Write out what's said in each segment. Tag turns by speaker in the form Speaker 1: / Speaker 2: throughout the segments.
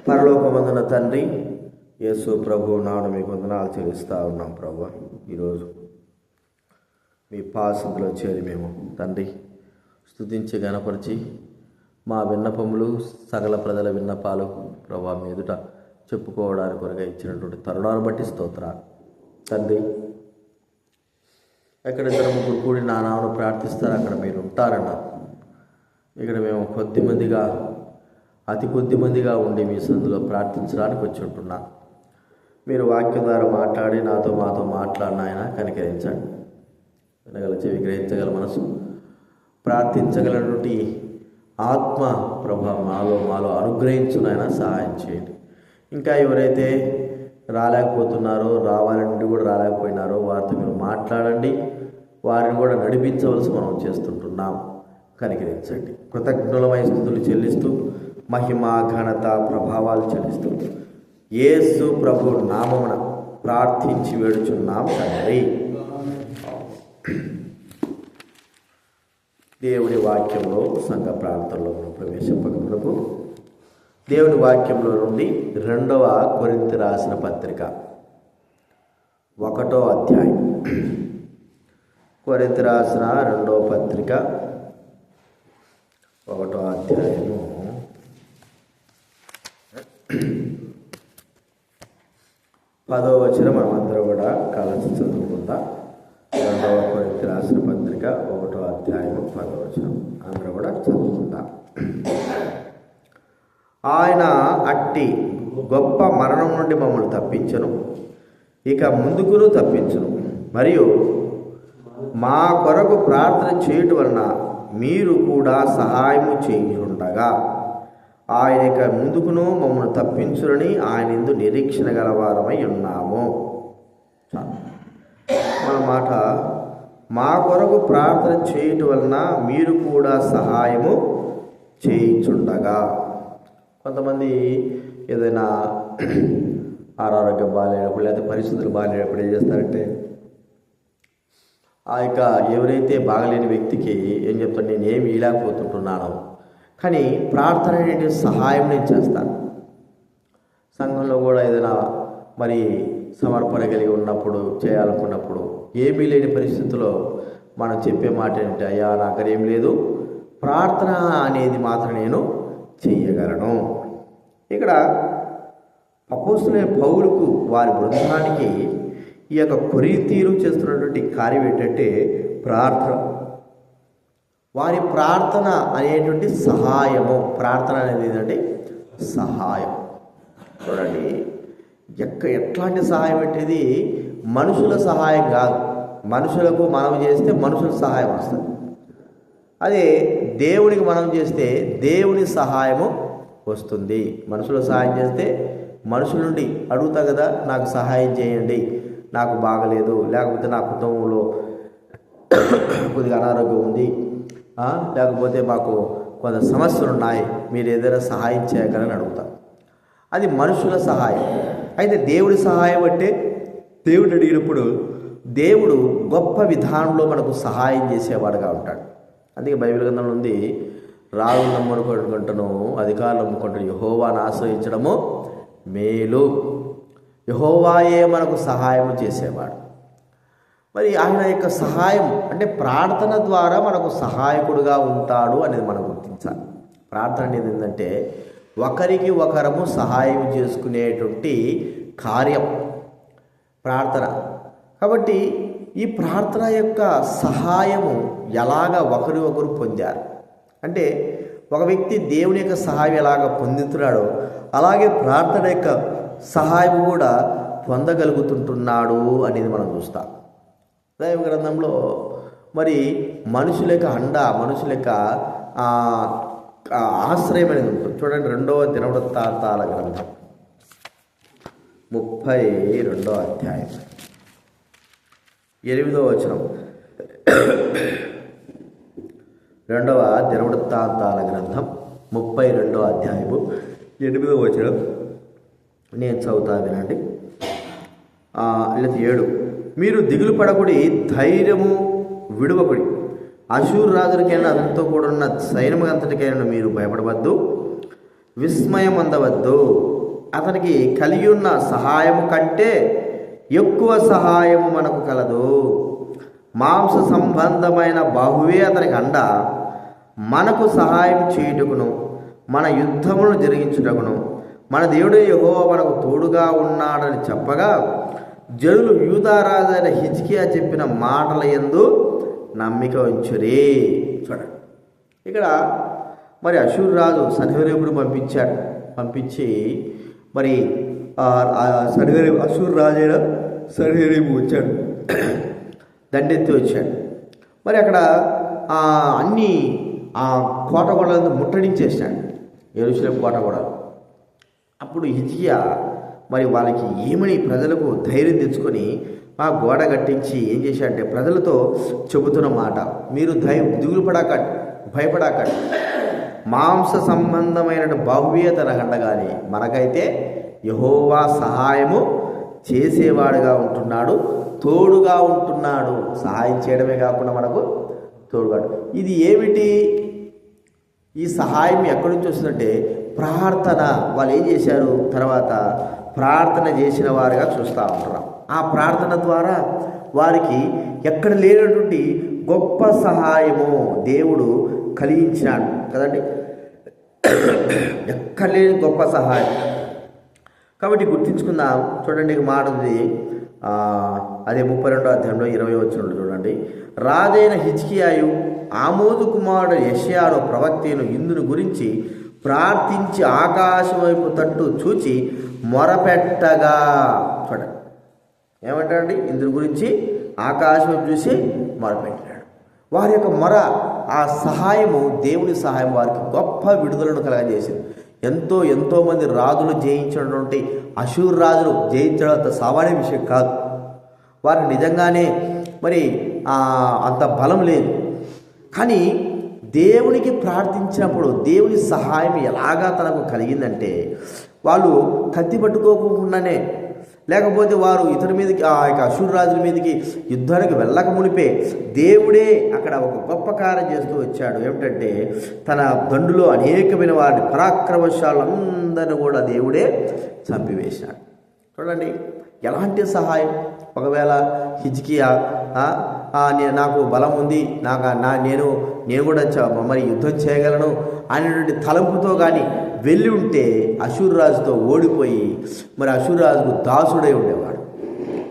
Speaker 1: పరలోకమందున తండ్రి యేసు ప్రభు నాడు మీకు వందనాలు చెల్లిస్తూ ఉన్నాం. ప్రభు ఈరోజు మీ పాసంలో చేరి మేము తండ్రి స్తుతించి గణపరిచి మా విన్నపములు సకల ప్రజల విన్నపాలు ప్రభు మీ ఎదుట చెప్పుకోవడానికి కొరగా ఇచ్చినటువంటి తరుణాన్ని బట్టి స్తోత్రాలు తండ్రి. ఎక్కడ ఇద్దరు ముగ్గురు కూడి నా నామను ప్రార్థిస్తారు అక్కడ మీరు ఉంటారన్నారు. ఇక్కడ మేము అతి కొద్ది మందిగా ఉండి మీ సందులో ప్రార్థించడానికి వచ్చి ఉంటున్నాను. మీరు వాక్యం ద్వారా మాట్లాడి మాతో మాట్లాడిన ఆయన కనికరించండి. వినగల చెవి, గ్రహించగల మనసు, ప్రార్థించగలటువంటి ఆత్మ ప్రభావం మాలో అనుగ్రహించును ఆయన సహాయం చేయండి. ఇంకా ఎవరైతే రాలేకపోతున్నారో, రావాలని కూడా రాలేకపోయినారో వారితో మీరు మాట్లాడండి. వారిని కూడా నడిపించవలసి మనం చేస్తుంటున్నాం. కనికరించండి. కృతజ్ఞులమై స్తుతులు చెల్లిస్తూ మహిమ ఘనత ప్రభావాలు చెల్లిస్తూ యేసు ప్రభు నామమున ప్రార్థించి వేడుచున్నాం తండ్రి. దేవుని వాక్యంలో సంఘ ప్రాంతంలో ప్రవేశింపకమునకు దేవుని వాక్యంలో నుండి 2వ కొరింథీ రాసిన పత్రిక 1వ అధ్యాయం. కొరింథీ రాసిన 2వ పత్రిక 1వ అధ్యాయము 10వ వచనం మనమందరం కూడా కలిసి చదువుకుందాం. 2వ కొరింథీ రాసిన పత్రిక 1వ అధ్యాయం 10వ వచనం అందరూ కూడా చదువుకుందాం. ఆయన అట్టి గొప్ప మరణం నుండి మమ్మల్ని తప్పించను, ఇక ముందుకును తప్పించును. మరియు మా కొరకు ప్రార్థన చేయటం వలన మీరు కూడా సహాయము చేయుండగా ఆయన ఇక ముందుకును మమ్మల్ని తప్పించురని ఆయన యందు నిరీక్షణ గలవారమై ఉన్నాము. మన మాట, మా కొరకు ప్రార్థన చేయటం వలన మీరు కూడా సహాయము చేయించుండగా. కొంతమంది ఏదైనా అనారోగ్యం బాగాలేనప్పుడు లేదా పరిస్థితులు బాగాలేనప్పుడు ఏం చేస్తారంటే ఆ యొక్క ఎవరైతే బాగలేని వ్యక్తికి ఏం చెప్తాను, నేను ఏమి ఇలాకపోతుంటున్నాను కానీ ప్రార్థన అనేది సహాయం నేను చేస్తాను. సంఘంలో కూడా ఏదైనా మరి సమర్పణ కలిగి ఉన్నప్పుడు, చేయాలనుకున్నప్పుడు ఏమీ లేని పరిస్థితుల్లో మనం చెప్పే మాట ఏంటంటే, అయ్యా నాకు ఏం లేదు, ప్రార్థన అనేది మాత్రం నేను చెయ్యగలను. ఇక్కడ అపోస్తలుడైన పౌలుకు వారి బృందానికి ఈ యొక్క కొరింథీయులు చేస్తున్నటువంటి కార్యం ఏంటంటే ప్రార్థన. వారి ప్రార్థన అనేటువంటి సహాయము. ప్రార్థన అనేది ఏంటంటే సహాయం. చూడండి, ఎట్లాంటి సహాయం అంటే ఇది మనుషుల సహాయం కాదు. మనుషులకు మనం చేస్తే మనుషుల సహాయం వస్తుంది. అదే దేవునికి మనం చేస్తే దేవుని సహాయము వస్తుంది. మనుషుల సహాయం చేస్తే మనుషుల నుండి అడుగుతా కదా, నాకు సహాయం చేయండి, నాకు బాగలేదు, లేకపోతే నా కుటుంబంలో కొద్దిగా అనారోగ్యం ఉంది, లేకపోతే మాకు కొంత సమస్యలు ఉన్నాయి, మీరు ఏదైనా సహాయం చేయగలని అడుగుతాం. అది మనుషుల సహాయం. అయితే దేవుడి సహాయం అంటే దేవుడు అడిగినప్పుడు దేవుడు గొప్ప విధానంలో మనకు సహాయం చేసేవాడుగా ఉంటాడు. అందుకే బైబిల్ గ్రంథంలో ఉంది, రాజు నమ్ముకుంటాను, అధికారులు నమ్ముకుంటాను, యెహోవాను ఆశ్రయించడము మేలు. యెహోవాయే మనకు సహాయం చేసేవాడు. మరి ఆయన యొక్క సహాయం అంటే ప్రార్థన ద్వారా మనకు సహాయకుడుగా ఉంటాడు అనేది మనం గుర్తించాలి. ప్రార్థన అనేది ఏంటంటే ఒకరికి ఒకరము సహాయం చేసుకునేటువంటి కార్యం ప్రార్థన. కాబట్టి ఈ ప్రార్థన యొక్క సహాయము ఎలాగ ఒకరి ఒకరు పొందారు అంటే, ఒక వ్యక్తి దేవుని యొక్క సహాయం ఎలాగ పొందుతున్నాడో అలాగే ప్రార్థన యొక్క సహాయం కూడా పొందగలుగుతుంటున్నాడు అనేది మనం చూస్తాం. దైవ గ్రంథంలో మరి మనుషుల యొక్క అండ, మనుషుల యొక్క ఆశ్రయం అనేది ఉంటుంది. చూడండి, 2వ దినవృత్తాంతాల గ్రంథం 32వ అధ్యాయం 8వ వచనం. 2వ దినవృత్తాంతాల గ్రంథం 32వ అధ్యాయము 8వ వచనం నేను చదువుతా వినండి. 7 మీరు దిగులు పడకుడి, ధైర్యము విడువకుడి. అశూరు రాజులకైనా అతనితో కూడా ఉన్న సైన్యం అంతటికైనా మీరు భయపడవద్దు. విస్మయం అందవద్దు. అతనికి కలిగి ఉన్న సహాయము కంటే ఎక్కువ సహాయము మనకు కలదు. మాంస సంబంధమైన బాహువే అతనికి అండ, మనకు సహాయం చేయుటకును మన యుద్ధములను జరిగించుటకును మన దేవుడు యెహోవా మనకు తోడుగా ఉన్నాడని చెప్పగా, జనులు యూదారాజైన హిజ్కియా చెప్పిన మాటల యందు నమ్మిక ఉంచురే. చూడండి, ఇక్కడ మరి అషూరు రాజు సన్హెరీబును పంపించి మరి అషూరు రాజైన సన్హెరీబు వచ్చాడు, దండెత్తి వచ్చాడు. మరి అక్కడ అన్ని కోటగోడలను ముట్టడించేసాడు, యెరూషలేము కోటగోడలు. అప్పుడు హిజ్కియా మరి వాళ్ళకి ఏమని ప్రజలకు ధైర్యం తెచ్చుకొని ఆ గోడ కట్టించి ఏం చేశాడంటే ప్రజలతో చెబుతున్న మాట, మీరు దిగులు పడకండి, భయపడకండి. మాంస సంబంధమైన బాహువే తనకండ కానీ మనకైతే యెహోవా సహాయము చేసేవాడుగా ఉంటున్నాడు, తోడుగా ఉంటున్నాడు. సహాయం చేయడమే కాకుండా మనకు తోడుగాడు. ఇది ఏమిటి? ఈ సహాయం ఎక్కడి నుంచి వస్తుందంటే ప్రార్థన. వాళ్ళు ఏం చేశారు? తర్వాత ప్రార్థన చేసిన వారుగా చూస్తూ ఉంటున్నాం. ఆ ప్రార్థన ద్వారా వారికి ఎక్కడ లేనటువంటి గొప్ప సహాయము దేవుడు కలిగించినాడు కదండి, ఎక్కడ లేని గొప్ప సహాయం. కాబట్టి గుర్తించుకుందాం. చూడండి, మాట ఉంది, అదే 32వ అధ్యాయంలో 20వ వచనంలో చూడండి. రాజైన హిజ్కియాయు ఆమోజు కుమారుడు యెషయాను ప్రవక్తను ఇందును గురించి ప్రార్థించి ఆకాశం వైపు తట్టు చూచి మొరపెట్టగా. చూడండి, ఏమంటాడండి? ఇందుని గురించి ఆకాశం వైపు చూసి మొరపెట్టాడు. వారి యొక్క మొర, ఆ సహాయము, దేవుని సహాయం వారికి గొప్ప విడుదలను కలగజేసింది. ఎంతోమంది రాజులు జయించినటువంటి అషూరు రాజులు జయించడం అంత సామాన్య విషయం కాదు. వారికి నిజంగానే మరి అంత బలం లేదు. కానీ దేవునికి ప్రార్థించినప్పుడు దేవుని సహాయం ఎలాగా తనకు కలిగిందంటే, వాళ్ళు కత్తి పట్టుకోకుండానే, లేకపోతే వారు ఇతని మీదకి ఆ యొక్క అషూరు రాజుల మీదకి యుద్ధానికి వెళ్ళక మునిపే దేవుడే అక్కడ ఒక గొప్ప కార్యం చేస్తూ వచ్చాడు. ఏమిటంటే తన దండులో అనేకమైన వారి పరాక్రమశాలందరినీ కూడా దేవుడే చంపివేశాడు. చూడండి, ఎలాంటి సహాయం. ఒకవేళ హిజ్కియా నాకు బలం ఉంది, నేను కూడా మరి యుద్ధం చేయగలను అనేటువంటి తలంపుతో కానీ వెళ్ళి ఉంటే అషూరు రాజుతో ఓడిపోయి మరి అషూరు రాజుకు దాసుడై ఉండేవాడు.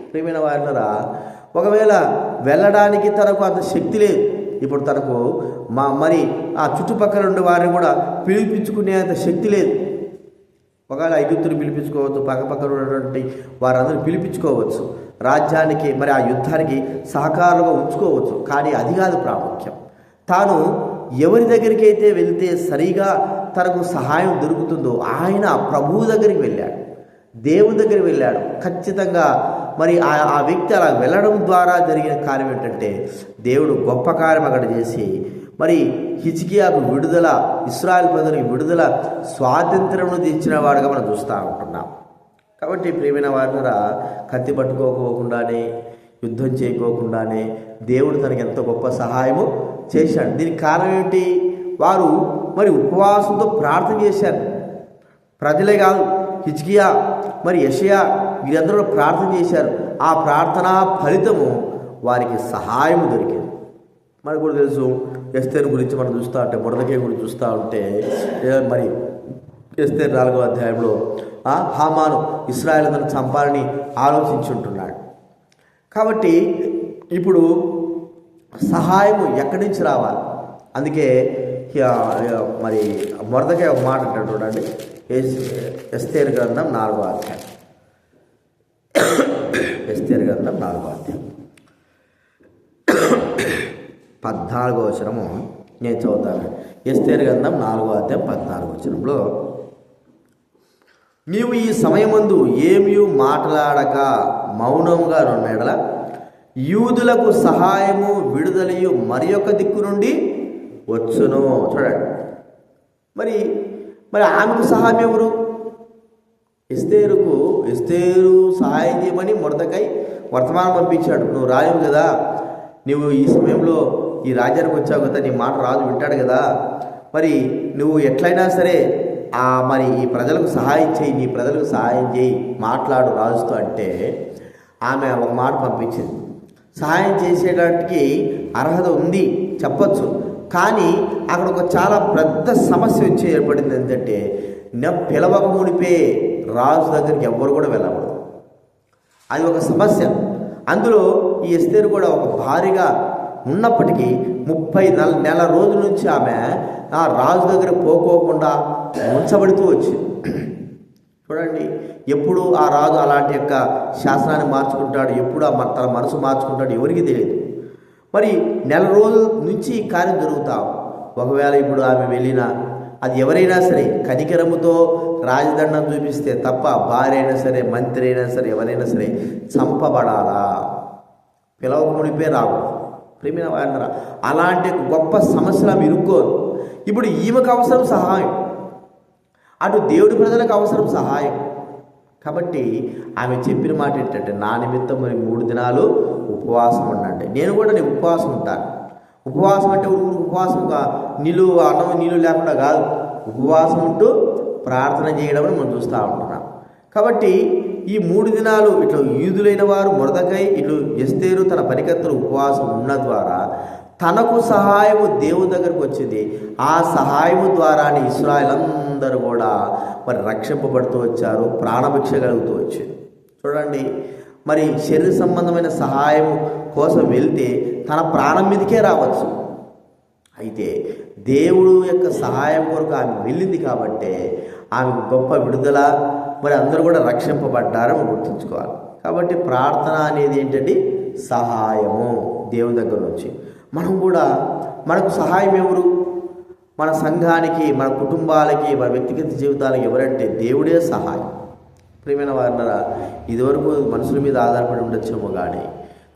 Speaker 1: ప్రియమైన వారినరా, ఒకవేళ వెళ్ళడానికి తనకు అంత శక్తి లేదు. ఇప్పుడు తనకు మరి ఆ చుట్టుపక్కల ఉండే వారిని కూడా పిలిపించుకునేంత శక్తి లేదు. ఒకవేళ ఐగుప్తుని పిలిపించుకోవచ్చు, పక్కపక్కన ఉన్నటువంటి వారందరూ పిలిపించుకోవచ్చు, రాజ్యానికి మరి ఆ యుద్ధానికి సహకారంగా ఉంచుకోవచ్చు. కానీ అది కాదు ప్రాముఖ్యం. తాను ఎవరి దగ్గరికి అయితే వెళ్తే సరిగా తనకు సహాయం దొరుకుతుందో ఆయన ప్రభువు దగ్గరికి వెళ్ళాడు, దేవుని దగ్గరికి వెళ్ళాడు. ఖచ్చితంగా మరి ఆ వ్యక్తి అలా వెళ్ళడం ద్వారా జరిగిన కార్యం ఏంటంటే దేవుడు గొప్ప కార్యం అక్కడ చేసి మరి హిజ్కియాకు విడుదల, ఇశ్రాయేలు ప్రజలకు విడుదల, స్వాతంత్రమును తెచ్చిన వాడుగా మనం చూస్తూ ఉంటున్నాం. కాబట్టి ప్రియమైన వారినరా, కత్తి పట్టుకోకుండానే, యుద్ధం చేయకోకుండానే దేవుడు తనకి ఎంతో గొప్ప సహాయము చేశాడు. దీనికి కారణం ఏంటి? వారు మరి ఉపవాసంతో ప్రార్థన చేశారు. ప్రజలే కాదు, హిజ్కియా మరి యెషయా వీరందరూ ప్రార్థన చేశారు. ఆ ప్రార్థనా ఫలితము వారికి సహాయం దొరికింది. మనకు కూడా తెలుసు, ఎస్తేరు గురించి మనం చూస్తూ ఉంటే, మొర్దెకై గురించి చూస్తూ ఉంటే, మరి ఎస్తేరు 4వ అధ్యాయంలో హామాను ఇశ్రాయేలును చంపాలని ఆలోచించుంటున్నాడు. కాబట్టి ఇప్పుడు సహాయము ఎక్కడి నుంచి రావాలి? అందుకే మరి మొర్దెకై ఒక మాట అంటాడు చూడండి, ఎస్తేరు గ్రంథం 4వ అధ్యాయం. ఎస్తేరు గ్రంథం 4వ అధ్యాయం 14వ వచనము నేను చదువుతాను. ఎస్తేరు గ్రంథం 4వ అధ్యాయం 14వ వచనంలో, నీవు ఈ సమయమందు ఏమీ మాట్లాడక మౌనంగా ఉన్నెడల యూదులకు సహాయము విడుదలయు మరి యొక్క దిక్కు నుండి వచ్చును. చూడండి, మరి ఆమెకు సహాయం ఎవరు? ఎస్తేరు సహాయం చేయమని మొర్దెకై వర్తమానం పంపించాడు. నువ్వు రాయవు కదా, నువ్వు ఈ సమయంలో ఈ రాజ్యానికి వచ్చావు కదా, నీ మాట రాజు వింటాడు కదా, మరి నువ్వు ఎట్లయినా సరే మరి ఈ ప్రజలకు సహాయం చేయి, నీ ప్రజలకు సహాయం చేయి, మాట్లాడు రాజుతో అంటే ఆమె ఒక మాట పంపించింది. సహాయం చేసేటానికి అర్హత ఉంది, చెప్పచ్చు. కానీ అక్కడ ఒక చాలా పెద్ద సమస్య వచ్చి ఏర్పడింది. ఏంటంటే పిలవక మునిపే రాజు దగ్గరికి ఎవ్వరు కూడా వెళ్ళకూడదు. అది ఒక సమస్య. అందులో ఈ ఎస్తేరు కూడా ఒక భారీగా ఉన్నప్పటికీ 30 నెల రోజుల నుంచి ఆమె ఆ రాజు దగ్గర పోకోకుండా ఉంచబడుతూ వచ్చింది. చూడండి, ఎప్పుడు ఆ రాజు అలాంటి యొక్క శాసనాన్ని మార్చుకుంటాడు, ఎప్పుడు తన మనసు మార్చుకుంటాడు ఎవరికి తెలియదు. మరి నెల రోజుల నుంచి ఈ కార్యం జరుగుతాం. ఒకవేళ ఇప్పుడు ఆమె వెళ్ళినా అది ఎవరైనా సరే కనికరముతో రాజదండం చూపిస్తే తప్ప భార్య అయినా సరే, మంత్రి అయినా సరే, ఎవరైనా సరే చంపబడాలా, పిలవక మునిపే రాకూడదు. ప్రేమిన వారందరూ అలాంటి గొప్ప సమస్యలు ఆమె ఇరుక్కోరు. ఇప్పుడు ఈమెకు అవసరం సహాయం, అటు దేవుడి ప్రజలకు అవసరం సహాయం. కాబట్టి ఆమె చెప్పిన మాట ఏంటంటే, నా నిమిత్తం మరి 3 దినాలు ఉపవాసం ఉండండి. నేను కూడా నేను ఉపవాసం ఉంటాను. ఉపవాసం అంటే ఉపవాసం అన్నం నీళ్ళు లేకుండా కాదు, ఉపవాసం ఉంటూ ప్రార్థన చేయడం మనం చూస్తూ ఉంటున్నాం. కాబట్టి ఈ 3 దినాలు ఇట్లా యూదులైన వారు మొర్దెకై ఇట్లు ఎస్తేరు తన పనికత్తులు ఉపవాసం ఉన్న ద్వారా తనకు సహాయము దేవుని దగ్గరకు వచ్చింది. ఆ సహాయము ద్వారానే ఇశ్రాయేలు అందరూ కూడా మరి రక్షింపబడుతూ వచ్చారు, ప్రాణభిక్ష కలుగుతూ వచ్చింది. చూడండి, మరి శరీర సంబంధమైన సహాయం కోసం వెళ్తే తన ప్రాణం మీదకే రావచ్చు. అయితే దేవుడు యొక్క సహాయం కొరకు ఆమె వెళ్ళింది కాబట్టి ఆమెకు గొప్ప విడుదల, మరి అందరూ కూడా రక్షింపబడ్డారని గుర్తుంచుకోవాలి. కాబట్టి ప్రార్థన అనేది ఏంటంటే సహాయము దేవుని దగ్గర నుంచి. మనం కూడా మనకు సహాయం ఎవరు? మన సంఘానికి, మన కుటుంబాలకి, మన వ్యక్తిగత జీవితాలకి ఎవరంటే దేవుడే సహాయం. ప్రియమైన వారందరూ ఇదివరకు మనుషుల మీద ఆధారపడి ఉండొచ్చేమో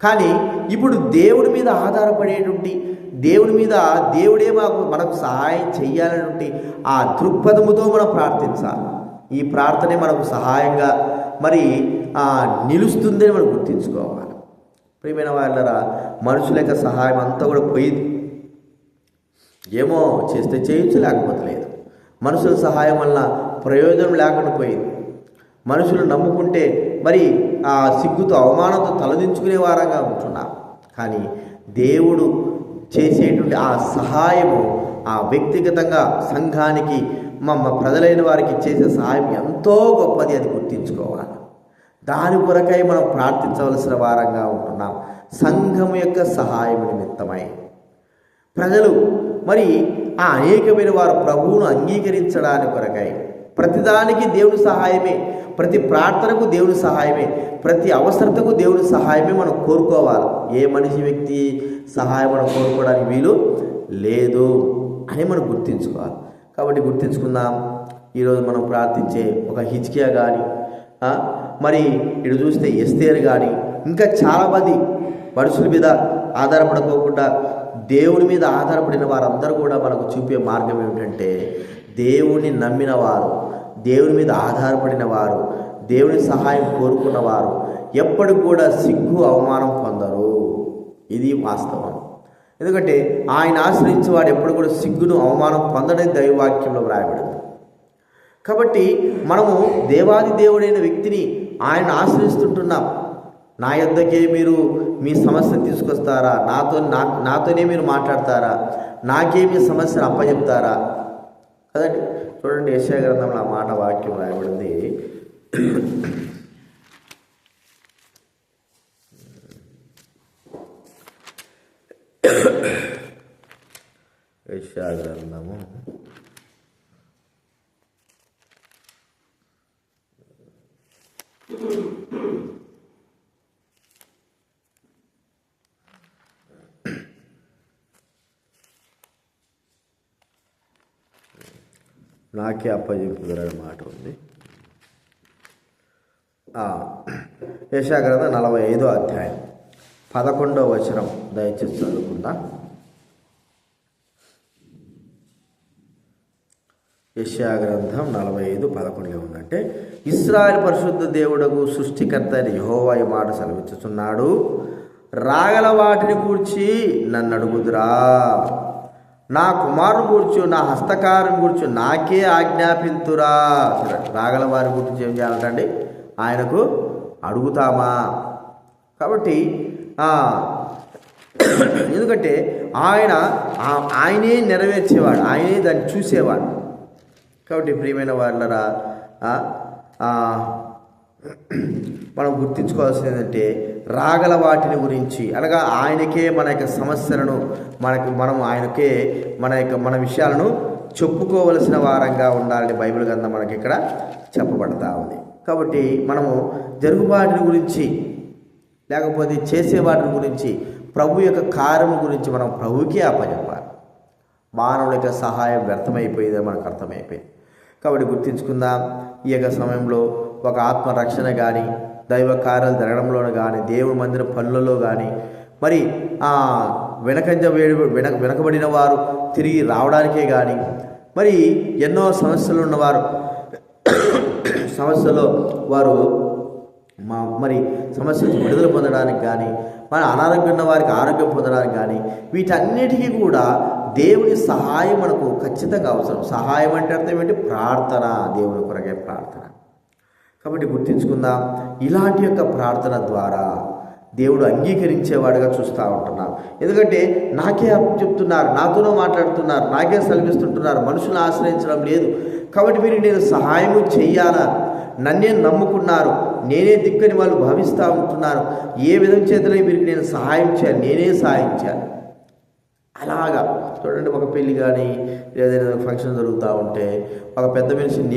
Speaker 1: కానీ ఇప్పుడు దేవుడి మీద ఆధారపడేటువంటి, దేవుడే మనకు సహాయం చేయాలనేటువంటి ఆ దృక్పథముతో మనం ప్రార్థించాలి. ఈ ప్రార్థనే మనకు సహాయంగా మరి నిలుస్తుందని మనం గుర్తించుకోవాలి. ప్రియమైన వారందరూ మనుషుల యొక్క సహాయం అంతా కూడా పోయింది. ఏమో చేస్తే చేయొచ్చు, లేకపోతే లేదు. మనుషుల సహాయం వల్ల ప్రయోజనం లేకుండా పోయింది. మనుషులు నమ్ముకుంటే మరి ఆ సిగ్గుతో అవమానంతో తలదించుకునే వారంగా ఉంటున్నాం. కానీ దేవుడు చేసేటువంటి ఆ సహాయము ఆ వ్యక్తిగతంగా సంఘానికి ప్రజలైన వారికి చేసే సహాయం ఎంతో గొప్పది, అది గుర్తించుకోవాలి. దాని కొరకై మనం ప్రార్థించవలసిన వారంగా ఉంటున్నాం. సంఘం యొక్క సహాయం నిమిత్తమై ప్రజలు మరి ఆ అనేకమైన వారు ప్రభువును అంగీకరించడానికి కొరకై ప్రతిదానికి దేవుని సహాయమే, ప్రతి ప్రార్థనకు దేవుని సహాయమే, ప్రతి అవసరతకు దేవుని సహాయమే మనం కోరుకోవాలి. ఏ మనిషి వ్యక్తి సహాయం మనం కోరుకోవడానికి వీలు లేదు అని మనం గుర్తించుకోవాలి. కాబట్టి గుర్తించుకుందాం. ఈరోజు మనం ప్రార్థించే ఒక హిజ్కియా కానీ, మరి ఇటు చూస్తే ఎస్తేరు కానీ, ఇంకా చాలామంది మనుషుల మీద ఆధారపడుకోకుండా దేవుని మీద ఆధారపడిన వారందరూ కూడా మనకు చూపే మార్గం ఏమిటంటే, దేవుని నమ్మిన వారు, దేవుని మీద ఆధారపడిన వారు, దేవుని సహాయం కోరుకున్నవారు ఎప్పటికి కూడా సిగ్గు అవమానం పొందరు. ఇది వాస్తవం. ఎందుకంటే ఆయన ఆశ్రయించేవాడు ఎప్పుడు కూడా సిగ్గును అవమానం పొందడం దైవవాక్యంలో వ్రాయబడింది. కాబట్టి మనము దేవాది దేవుడైన వ్యక్తిని ఆయన ఆశ్రయిస్తుంటున్నాం. నా యొద్దకే మీరు మీ సమస్యను తీసుకొస్తారా, నాతోనే మీరు మాట్లాడతారా, నాకే మీ సమస్యను అప్పచెప్తారా కదండి. చూడండి, యెషయా గ్రంథంలో ఆ మాట వాక్యం రాయబడింది. యెషయా గ్రంథము 'నాకే అప్పచెప్పుదురని' మాట ఉంది. యెషయా గ్రంథం 45వ అధ్యాయం 11వ వచనం దయచేసి చదువుకుందాం. యెషయా గ్రంథం 45:11 ఉందంటే, ఇశ్రాయేలు పరిశుద్ధ దేవుడకు సృష్టికర్త అయిన యెహోవా ఈ మాట సెలవిచ్చుచున్నాడు, రాగల వాటిని గూర్చి నన్ను అడుగుదురా, నా కుమారుని గురించి నా హస్తకారం గురించి నాకే ఆజ్ఞాపింతురా. చూడండి, రాగల వారి గురించి ఏం చేయాలంటండి, ఆయనకు అడుగుతామా. కాబట్టి ఎందుకంటే ఆయనే నెరవేర్చేవాడు, ఆయనే దాన్ని చూసేవాడు. కాబట్టి ప్రియమైన వాళ్ళరా, మనం గుర్తించుకోవాల్సింది ఏంటంటే రాగల వాటిని గురించి, అనగా ఆయనకే మన యొక్క సమస్యలను మనం ఆయనకే మన విషయాలను చెప్పుకోవలసిన వారంగా ఉండాలని బైబిల్ గ్రంథం మనకి ఇక్కడ చెప్పబడతా ఉంది. కాబట్టి మనము జరుగుబాటుని గురించి లేకపోతే చేసే వాటిని గురించి, ప్రభు యొక్క కార్యం గురించి మనం ప్రభువుకే అప్పచెప్పాలి. మానవుల యొక్క సహాయం వ్యర్థమైపోయిందని మనకు అర్థమైపోయింది. కాబట్టి గుర్తించుకుందాం, ఈ యొక్క సమయంలో ఒక ఆత్మరక్షణ కానీ, దైవ కార్యాలు జరగడంలో కానీ, దేవుని మందిర పనులలో కానీ, మరి వెనకబడిన వారు తిరిగి రావడానికే కానీ, మరి ఎన్నో సమస్యలు ఉన్నవారు సమస్యలో వారు మరి సమస్య విడుదల పొందడానికి కానీ, మన అనారోగ్యం ఉన్న వారికి ఆరోగ్యం పొందడానికి కానీ, వీటన్నిటికీ కూడా దేవుని సహాయం మనకు ఖచ్చితంగా అవసరం. సహాయం అంటే అర్థం ఏంటి? ప్రార్థన, దేవుని కొరకే ప్రార్థన. కాబట్టి గుర్తించుకుందాం, ఇలాంటి యొక్క ప్రార్థన ద్వారా దేవుడు అంగీకరించేవాడుగా చూస్తూ ఉంటున్నాం. ఎందుకంటే నాకే చెప్తున్నారు, నాతోనో మాట్లాడుతున్నారు, నాకే సెలవిస్తుంటున్నారు, మనుషులను ఆశ్రయించడం లేదు. కాబట్టి వీరికి నేను సహాయము చెయ్యాలా, నన్నే నమ్ముకున్నారు, నేనే దిక్కని వాళ్ళు భావిస్తూ ఉంటున్నారు. ఏ విధం చేతనే వీరికి నేను సహాయం చేయాలి, నేనే సహాయం చేయాలి. అలాగా చూడండి, ఒక పెళ్ళి కానీ ఏదైనా ఫంక్షన్ జరుగుతూ ఉంటే ఒక పెద్ద మనిషిని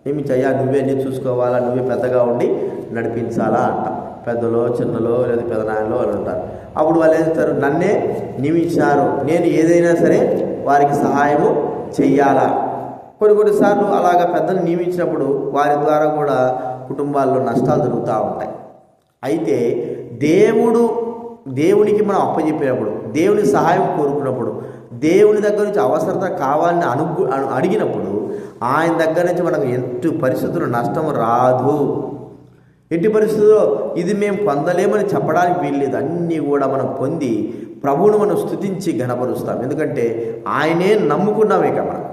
Speaker 1: నియమించి అయ్యా నువ్వే అన్నీ చూసుకోవాలా, నువ్వే పెద్దగా ఉండి నడిపించాలా అంటాం. పెద్దలో చిన్నలో లేదా పెదనాయనలో వాళ్ళు ఉంటారు. అప్పుడు వాళ్ళు ఏం చేస్తారు, నన్నే నియమించారు, నేను ఏదైనా సరే వారికి సహాయము చెయ్యాలా. కొన్నిసార్లు అలాగ పెద్దలు నియమించినప్పుడు వారి ద్వారా కూడా కుటుంబాల్లో నష్టాలు జరుగుతూ ఉంటాయి. అయితే దేవునికి మనం అప్పచెప్పినప్పుడు, దేవుని సహాయం కోరుకున్నప్పుడు, దేవుని దగ్గర నుంచి అవసరత కావాలని అడిగినప్పుడు ఆయన దగ్గర నుంచి మనకు ఎట్టి పరిస్థితుల్లో నష్టం రాదు. ఎట్టి పరిస్థితుల్లో ఇది మేము పొందలేమని చెప్పడానికి వీల్లేదు. అన్నీ కూడా మనం పొంది ప్రభువును మనం స్తుతించి ఘనపరుస్తాం. ఎందుకంటే ఆయనే నమ్ముకున్నాం ఇక మనం.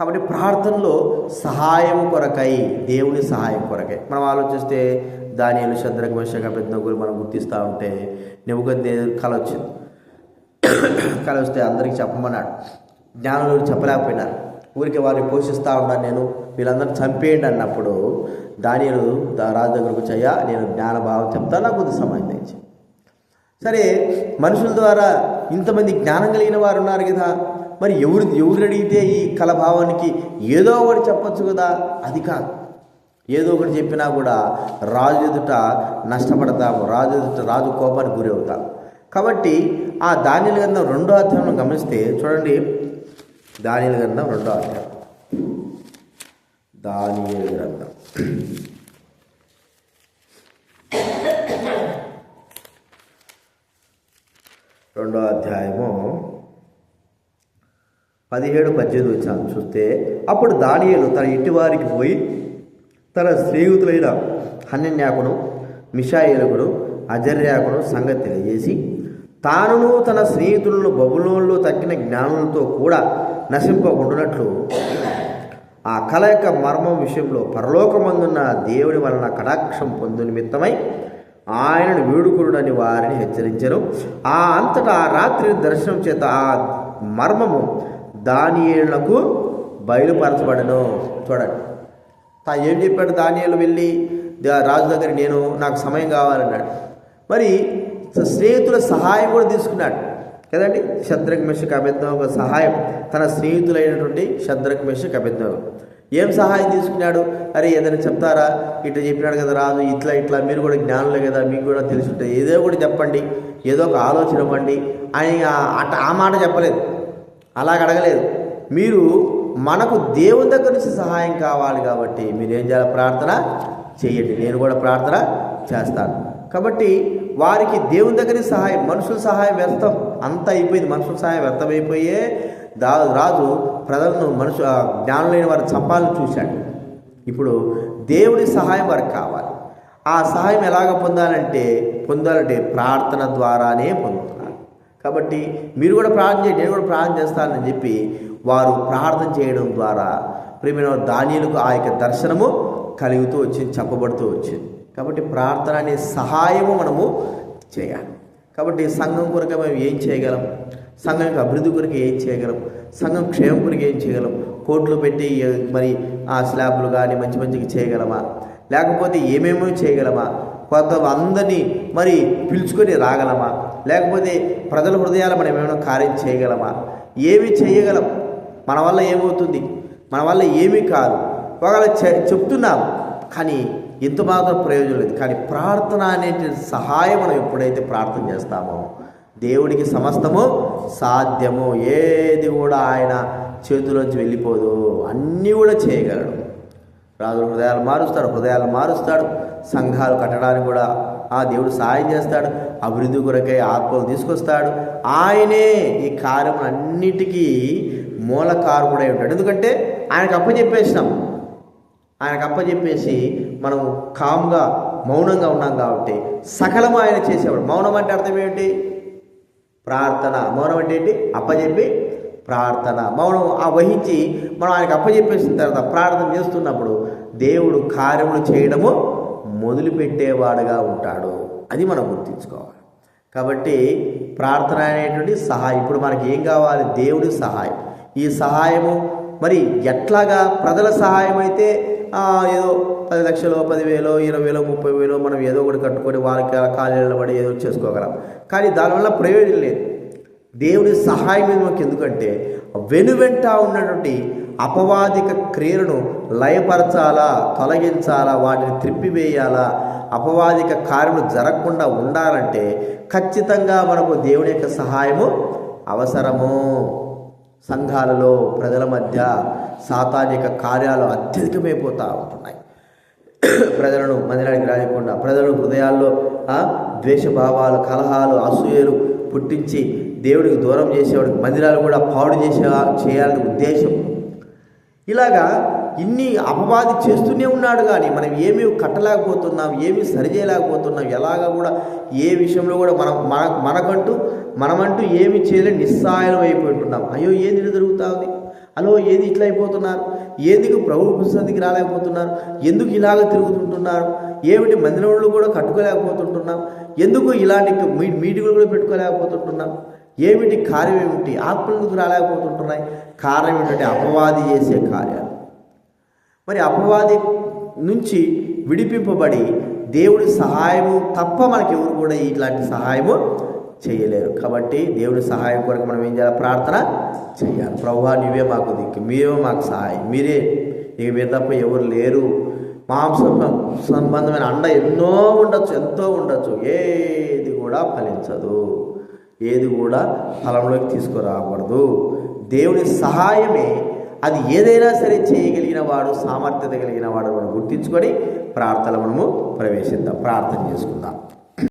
Speaker 1: కాబట్టి ప్రార్థనలో సహాయం కొరకై, దేవుని సహాయం కొరకై మనం ఆలోచిస్తే దానియేలు, షద్రక్, మేషక్, అబేద్నెగోలు మనం గుర్తిస్తూ ఉంటే నెబుకద్నెజరు కల వచ్చింది. కల వస్తే అందరికీ చెప్పమన్నాడు. జ్ఞానులు చెప్పలేకపోయినారు. ఊరికి వారిని పోషిస్తూ ఉన్నాను, నేను వీళ్ళందరినీ చంపేయండి అన్నప్పుడు దానియేలు రాజు దగ్గరకు వచ్చి, అయ్యా నేను జ్ఞానభావం చెప్తాను, నాకు కొద్ది సమయం తెచ్చి. సరే, మనుషుల ద్వారా ఇంతమంది జ్ఞానం కలిగిన వారు ఉన్నారు కదా, మరి ఎవరు అడిగితే ఈ కలభావానికి ఏదో ఒకటి చెప్పచ్చు కదా. అది కాదు, ఏదో ఒకటి చెప్పినా కూడా రాజు ఎదుట నష్టపడతాము, రాజు కోపానికి గురి అవుతాం. కాబట్టి ఆ దానియేలు గ్రంథం 2వ అధ్యాయం గమనిస్తే చూడండి, దానియేలు గ్రంథం 2వ అధ్యాయం, దానియేలు గ్రంథం 2వ అధ్యాయము 17-18 వచ్చాను చూస్తే, అప్పుడు దానియేలు తన ఇంటి వారికి పోయి తన స్నేహితులైన హనన్యాకును, మిషాయేలుకును, అజర్యాకును సంగతి తెలియజేసి, తానును తన స్నేహితులను బబులోనులో తక్కిన జ్ఞానులతో కూడా నశింపకుండానట్లు ఆ కళ యొక్క మర్మం విషయంలో పరలోకమందున్న దేవుని వలన కటాక్షం పొందు నిమిత్తమై ఆయనను వేడుకొనుడని వారిని హెచ్చరించరు. అంతటా ఆ రాత్రి దర్శనం చేత ఆ మర్మము దానియేలునకు బయలుపరచబడను. చూడండి, ఏం చెప్పాడు దానియేలు వెళ్ళి రాజు దగ్గర, నాకు సమయం కావాలన్నాడు. మరి స్నేహితుల సహాయం కూడా తీసుకున్నాడు కదండి. షద్రక్, మేషక్, అబేద్నెగో సహాయం, తన స్నేహితులైనటువంటి షద్రక్, మేషక్, అబేద్నెగో ఏం సహాయం తీసుకున్నాడు? అరే ఏదైనా చెప్తారా, ఇట్లా చెప్పినాడు కదా రాజు, ఇట్లా మీరు కూడా జ్ఞానులే కదా, మీకు కూడా తెలిసి ఉంటుంది, ఏదో ఒకటి చెప్పండి, ఏదో ఒక ఆలోచన ఇవ్వండి అని ఆ మాట చెప్పలేదు, అలాగ అడగలేదు. మీరు మనకు దేవుని దగ్గర నుంచి సహాయం కావాలి కాబట్టి మీరేం చేయాలి? ప్రార్థన చేయండి, నేను కూడా ప్రార్థన చేస్తాను. కాబట్టి వారికి దేవుని దగ్గర సహాయం, మనుషుల సహాయం వ్యర్థం, అంతా అయిపోయింది. మనుషుల సహాయం వ్యర్థమైపోయే రాజు ప్రజలను జ్ఞానులైన వారు చంపాలని చూశాడు. ఇప్పుడు దేవుని సహాయం వారికి కావాలి. ఆ సహాయం ఎలాగ పొందాలంటే ప్రార్థన ద్వారానే పొందుతున్నారు. కాబట్టి మీరు కూడా ప్రార్థన చేయండి, నేను కూడా ప్రార్థన చేస్తానని చెప్పి వారు ప్రార్థన చేయడం ద్వారా ప్రియమైన దానియేలుకు ఆ యొక్క దర్శనము కలుగుతూ వచ్చింది, చెప్పబడుతూ వచ్చింది. కాబట్టి ప్రార్థన అనే సహాయము మనము చేయాలి. కాబట్టి సంఘం కొరకు మేము ఏం చేయగలం, సంఘం యొక్క అభివృద్ధి కొరకు ఏం చేయగలం, సంఘం క్షేమం కొరకు ఏం చేయగలం, కోట్లు పెట్టి మరి ఆ స్లాబ్లు కానీ మంచి మంచిగా చేయగలమా, లేకపోతే ఏమేమో చేయగలమా, కొంతమందిని మరి పిలుచుకొని రాగలమా, లేకపోతే ప్రజల హృదయాలు మనం ఏమైనా కార్యం చేయగలమా, ఏమి చేయగలం, మన వల్ల ఏమవుతుంది, మన వల్ల ఏమీ కాదు. ఒకవేళ చెప్తున్నాం కానీ ఇంత మాత్రం ప్రయోజనం లేదు. కానీ ప్రార్థన అనే సహాయం మనం ఎప్పుడైతే ప్రార్థన చేస్తామో దేవుడికి సమస్తము సాధ్యము, ఏది కూడా ఆయన చేతిలోంచి వెళ్ళిపోదు, అన్నీ కూడా చేయగలడు. రాజుల హృదయాలు మారుస్తాడు, సంఘాలు కట్టడానికి కూడా ఆ దేవుడు సహాయం చేస్తాడు, అభివృద్ధి కొరకై ఆత్మలు తీసుకొస్తాడు. ఆయనే ఈ కార్యములన్నిటికీ మూలకారకుడై ఉంటాడు. ఎందుకంటే ఆయనకు అప్పచెప్పేసి మనం కామ్గా మౌనంగా ఉన్నాం కాబట్టి సకలము ఆయన చేసేవాడు. మౌనం అంటే అర్థం ఏమిటి? ప్రార్థన. మౌనం అంటే ఏంటి? అప్పచెప్పి ప్రార్థన. మౌనం వహించి మనం ఆయనకు అప్పచెప్పేసిన తర్వాత ప్రార్థన చేస్తున్నప్పుడు దేవుడు కార్యములు చేయడము మొదలుపెట్టేవాడుగా ఉంటాడు. అది మనం గుర్తుంచుకోవాలి. కాబట్టి ప్రార్థన అనేటువంటి సహాయం. ఇప్పుడు మనకి ఏం కావాలి? దేవుడి సహాయం. ఈ సహాయము మరి ఎట్లాగా? ప్రజల సహాయం అయితే ఏదో 10 లక్షలు, 10,000, 20,000, 30,000 మనం ఏదో ఒకటి కట్టుకొని వారికి కాలేజీలో పడి ఏదో చేసుకోగలం. కానీ దానివల్ల ప్రయోజనం లేదు. దేవుడి సహాయం మనకి ఎందుకంటే వెనువెంట ఉన్నటువంటి అపవాదిక క్రియలను లయపరచాలా, తొలగించాలా, వాటిని త్రిప్పివేయాలా, అపవాదిక కార్యములు జరగకుండా ఉండాలంటే ఖచ్చితంగా మనకు దేవుని యొక్క సహాయము అవసరము. సంఘాలలో ప్రజల మధ్య సాతానిక కార్యాలు అత్యధికమైపోతూ ఉంటున్నాయి. ప్రజలను మందిరానికి రానివ్వకుండా, ప్రజల హృదయాల్లో ద్వేషభావాలు, కలహాలు, అసూయలు పుట్టించి దేవుడికి దూరం చేసేవాడికి మందిరాలు కూడా పాడు చేయాలని ఉద్దేశం. ఇలాగా ఇన్ని అపవాది చేస్తూనే ఉన్నాడు. కానీ మనం ఏమీ కట్టలేకపోతున్నాం, ఏమీ సరిచేయలేకపోతున్నాం. ఎలాగా కూడా ఏ విషయంలో కూడా మనమంటూ ఏమి చేయలేని నిస్సాయం అయిపోతున్నాం. అయ్యో ఏది జరుగుతూ ఉంది, అలో ఏది ఇట్లా అయిపోతున్నారు, ఎందుకు ప్రభు పుస్తకానికి రాలేకపోతున్నారు, ఎందుకు ఇలాగ తిరుగుతుంటున్నారు, ఏమిటి మందిరంలో కూడా కట్టుకోలేకపోతుంటున్నాం, ఎందుకు ఇలాంటి మీటింగులు కూడా పెట్టుకోలేకపోతుంటున్నాం, ఏమిటి కార్యం ఏమిటి, ఆత్మలకు రాలేకపోతుంటున్నాయి. కారణం ఏంటంటే అపవాది చేసే కార్యాలు. మరి అపవాది నుంచి విడిపింపబడి దేవుడి సహాయము తప్ప మనకి ఎవరు కూడా ఇట్లాంటి సహాయము చేయలేరు. కాబట్టి దేవుడి సహాయం కొరకు మనం ఏం చేయాలి? ప్రార్థన చేయాలి. ప్రభువా నీవే మాకు దిక్కు, మీరే మాకు సహాయం, మీరే, ఇక మీరు తప్ప ఎవరు లేరు. మాంస సంబంధమైన అండ ఎంతో ఉండొచ్చు, ఏది కూడా ఫలించదు, ఏది కూడా ఫలంలోకి తీసుకురాకూడదు. దేవుని సహాయమే అది ఏదైనా సరే చేయగలిగిన వాడు, సామర్థ్యత కలిగిన వాడు మనం గుర్తించుకొని ప్రార్థనలు మనము ప్రవేశిద్దాం, ప్రార్థన చేసుకుందాం.